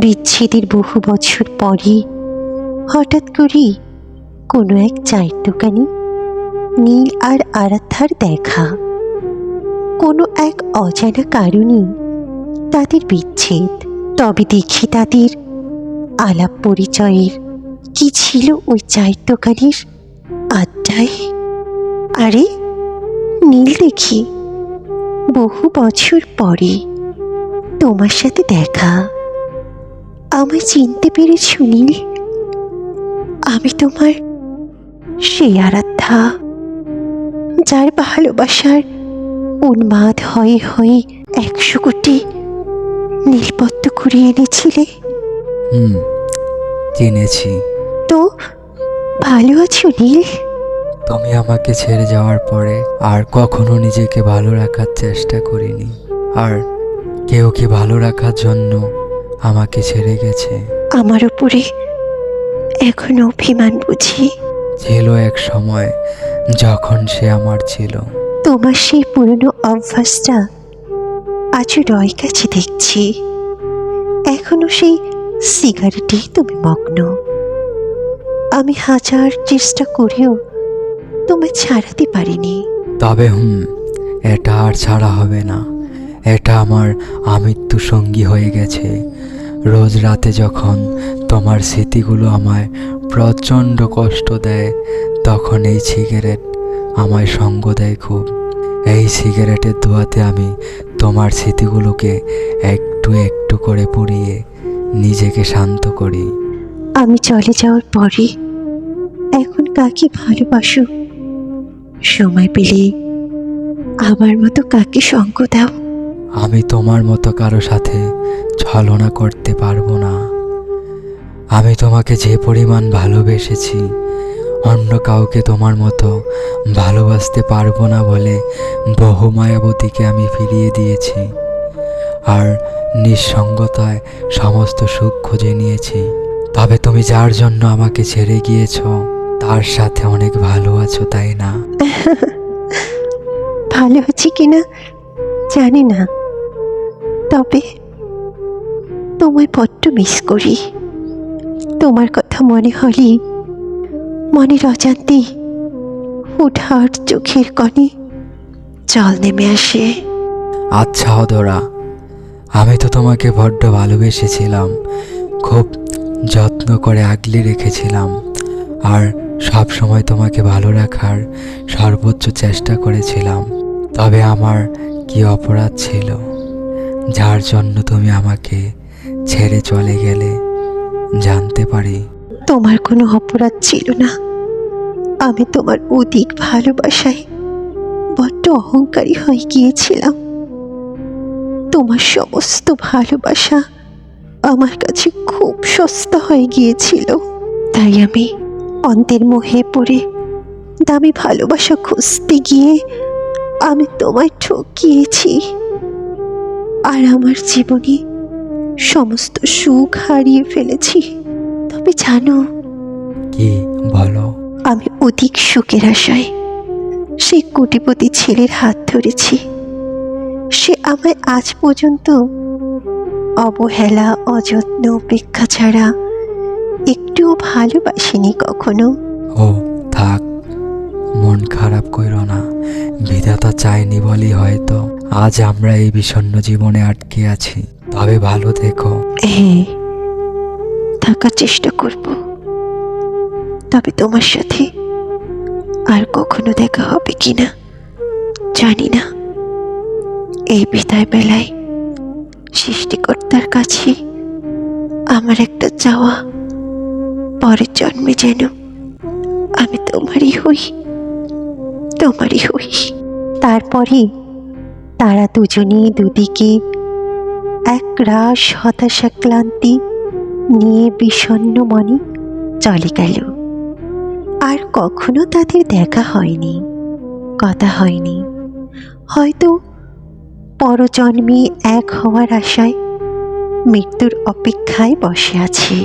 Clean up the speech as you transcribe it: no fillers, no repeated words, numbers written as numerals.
বিচ্ছেদের বহু বছর পরে হঠাৎ করে কোনো এক চায়ের দোকানে নীল আর আরাধ্যার দেখা। কোনো এক অজানা কারণে তাদের বিচ্ছেদ। তবে দেখি তাদের আলাপ পরিচয়ের কি ছিল ওই চায়ের দোকানের আড্ডায়। আরে নীল, দেখি বহু বছর পরে তোমার সাথে দেখা। আমায় চিনতে পেরেছ নীল? আমি তোমার সেই আরাধ্যা, যার ভালোবাসার উন্মাদ হয়ে হয়ে 100 কোটি নীলপদ্ম কুড়িয়ে এনেছিলে। চিনেছি। তো ভালো আছো নীল? তুমি আমাকে ছেড়ে যাওয়ার পরে আর কখনো নিজেকে ভালো রাখার চেষ্টা করিনি। আর কেউ কি ভালো রাখার জন্য আমাকে ছেড়ে গেছে? আমার উপরে এখনো অভিমান বুঝি? ছিল এক সময় যখন সে আমার ছিল। তোমার সেই পুরনো অভ্যাসটা আজও রয়ে গেছে দেখছি। এখনো সেই সিগারেটেই তুমি মগ্ন। আমি হাজার চেষ্টা করেও তোমায় ছাড়াতে পারিনি। তবে এটা আর ছাড়া হবে না। এটা আমার আমৃত্যু সঙ্গী হয়ে গেছে। রোজ রাতে যখন তোমার স্মৃতিগুলো আমায় প্রচণ্ড কষ্ট দেয়, তখন এই সিগারেট আমায় সঙ্গ দেয় খুব। এই সিগারেটের ধোঁয়াতে আমি তোমার স্মৃতিগুলোকে একটু একটু করে পুড়িয়ে নিজেকে শান্ত করি। আমি চলে যাওয়ার পরে এখন কাকে ভালোবাসো? সময় পেলে আমার মতো কাকে সঙ্গ দাও? আমি তোমার মতো কারো সাথে ছলনা করতে পারবো না। আমি তোমাকে যে পরিমাণ ভালোবেসেছি, অন্য কাউকে তোমার মতো ভালোবাসতে পারবো না বলে বহু মায়াবতীকে আমি ফিরিয়ে দিয়েছি, আর নিঃসঙ্গতায় সমস্ত সুখ খুঁজে নিয়েছি। তবে তুমি যার জন্য আমাকে ছেড়ে গিয়েছ, তার সাথে অনেক ভালো আছো, তাই না? ভালো আছি কিনা জানি না, তবে তোমায় বড্ড মিস করি। তোমার কথা মনে হলে মনের অজান্তে হুটহাট চোখের কোণে জল নেমে আসে। আচ্ছা অদরা, আমি তো তোমাকে বড্ড ভালোবেসেছিলাম, খুব যত্ন করে আগলে রেখেছিলাম, আর সব সময় তোমাকে ভালো রাখার সর্বোচ্চ চেষ্টা করেছিলাম। তবে আমার কি অপরাধ ছিল যার জন্য তুমি আমাকে ছেড়ে চলে গেলে, জানতে পারি? তোমার কোনো অপরাধ ছিল না। আমি তোমার অধিক ভালোবাসায় বড্ড অহংকারী হয়ে গিয়েছিলাম। তোমার সমস্ত ভালোবাসা আমার কাছে খুব সস্তা হয়ে গিয়েছিল। তাই আমি অন্তের মোহে পড়ে দামি ভালোবাসা খুঁজতে গিয়ে আমি তোমায় ঠকিয়েছি, আর আমার জীবনে সমস্ত সুখ হারিয়ে ফেলেছি। তবে জানো, কি বলো? আমি অধিক সুখের আশায় সেই কোটিপতি ছেলের হাত ধরেছি। সে আমায় আজ পর্যন্ত অবহেলা, অযত্ন, উপেক্ষা ছাড়া একটুও ভালোবাসেনি কখনো। ও থাক, মন খারাপ কইরো না। বিধাতা চায়নি বলেই হয়তো আজ আমরা এই বিষণ্ণ জীবনে আটকে আছি। তবে ভালো থেকো। হ্যাঁ, থাকার চেষ্টা করব। তবে তোমার সাথে আর কখনো দেখা হবে কিনা জানি না। এই বিদায় বেলায় সৃষ্টিকর্তার কাছে আমার একটা চাওয়া, পরের জন্মে যেন আমি তোমারই হই, তোমারই হই। তারপরে তারা দুজনেই দুদিকে এক রাশ হতাশা ক্লান্তি নিয়ে বিষণ্ণ মনে চলে গেল। আর কখনো তাদের দেখা হয়নি, কথা হয়নি। হয়তো পরজন্মে এক হওয়ার আশায় মৃত্যুর অপেক্ষায় বসে আছে।